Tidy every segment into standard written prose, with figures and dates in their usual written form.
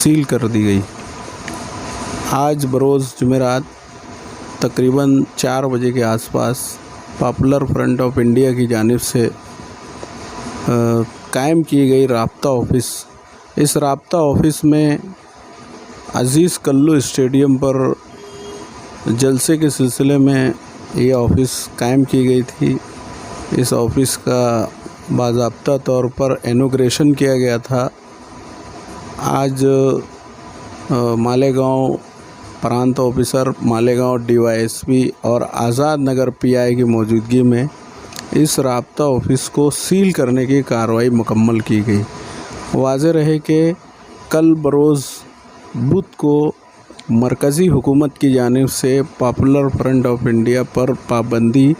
Seal कर दी गई। आज बरोज़ जुमेरात तकरीबन 4 बजे के आसपास पॉपुलर फ्रंट ऑफ इंडिया की जानिब से कायम की गई राब्ता ऑफ़िस, इस राब्ता ऑफ़िस में अज़ीज़ कल्लू स्टेडियम पर जलसे के सिलसिले में ये ऑफ़िस कायम की गई थी। इस ऑफ़िस का बाज़ाब्ता तौर पर इनॉग्रेशन किया गया था। आज मालेगांव प्रांत ऑफिसर, मालेगांव DYSP और आज़ाद नगर PI की मौजूदगी में इस राब्ता ऑफ़िस को सील करने की कार्रवाई मुकम्मल की गई। वाज़ेह रहे कि कल बरोज़ बुध को मरकज़ी हुकूमत की जानिब से पॉपुलर फ्रंट ऑफ इंडिया पर पाबंदी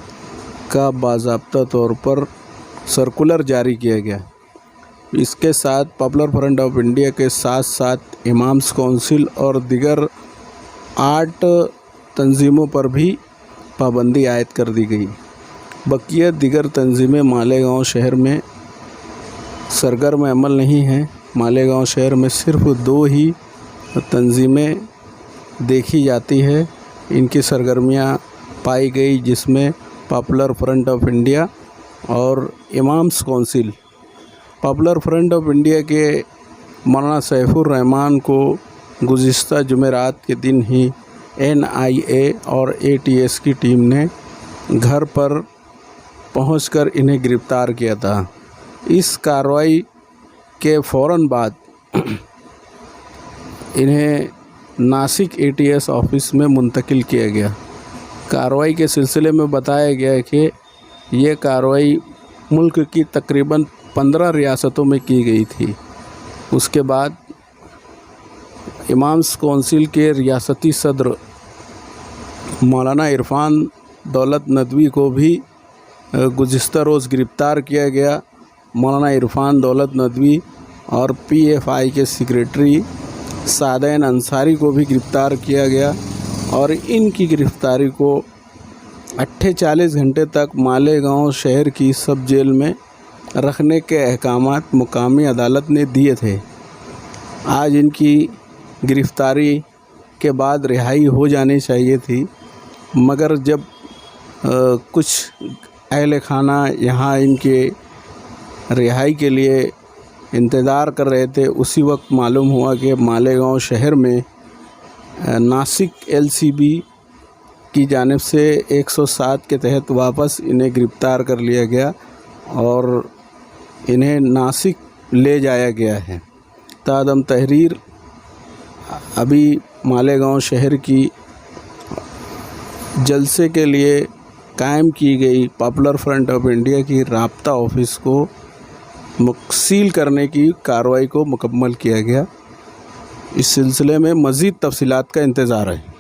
का बाज़ाब्ता तौर पर सर्कुलर जारी किया गया। इसके साथ पॉपुलर फ्रंट ऑफ इंडिया के साथ साथ इमाम्स काउंसिल और दिगर 8 तंजीमों पर भी पाबंदी आयद कर दी गई। बकिया दिगर तंजीमें मालेगांव शहर में सरगर्म अमल नहीं हैं। मालेगांव शहर में सिर्फ 2 ही तंजीमें देखी जाती है, इनकी सरगर्मियाँ पाई गई, जिसमें पॉपुलर फ्रंट ऑफ इंडिया और imams council. Popular front of India के मौलाना सैफुर रहमान को गुज़िश्ता जुमेरात के दिन ही NIA और ATS की टीम ने घर पर पहुंचकर इन्हें गिरफ़्तार किया था। इस कार्रवाई के फ़ौरन बाद इन्हें नासिक ATS ऑफ़िस में मुंतकिल किया गया। कार्रवाई के सिलसिले में बताया गया कि ये कार्रवाई मुल्क की तकरीबन 15 रियासतों में की गई थी। उसके बाद इमाम्स काउंसिल के रियासती सदर मौलाना इरफान दौलत नदवी को भी गुज़िश्ता रोज़ गिरफ़्तार किया गया। मौलाना इरफान दौलत नदवी और PFI के सेक्रेटरी सादैन अंसारी को भी गिरफ़्तार किया गया और इनकी गिरफ़्तारी को 48 घंटे तक मालेगांव शहर की सब जेल में रखने के अहकामात मुकामी अदालत ने दिए थे। आज इनकी गिरफ़्तारी के बाद रिहाई हो जानी चाहिए थी, मगर जब कुछ अहले खाना यहाँ इनके रिहाई के लिए इंतज़ार कर रहे थे, उसी वक्त मालूम हुआ कि मालेगांव शहर में नासिक LCB की जानिब से 107 के तहत वापस इन्हें गिरफ़्तार कर लिया गया और इन्हें नासिक ले जाया गया है। तादम तहरीर अभी मालेगांव शहर की जलसे के लिए कायम की गई पॉपुलर फ्रंट ऑफ इंडिया की राब्ता ऑफ़िस को सील करने की कार्रवाई को मुकम्मल किया गया। इस सिलसिले में मज़ीद तफ़सीलात का इंतज़ार है।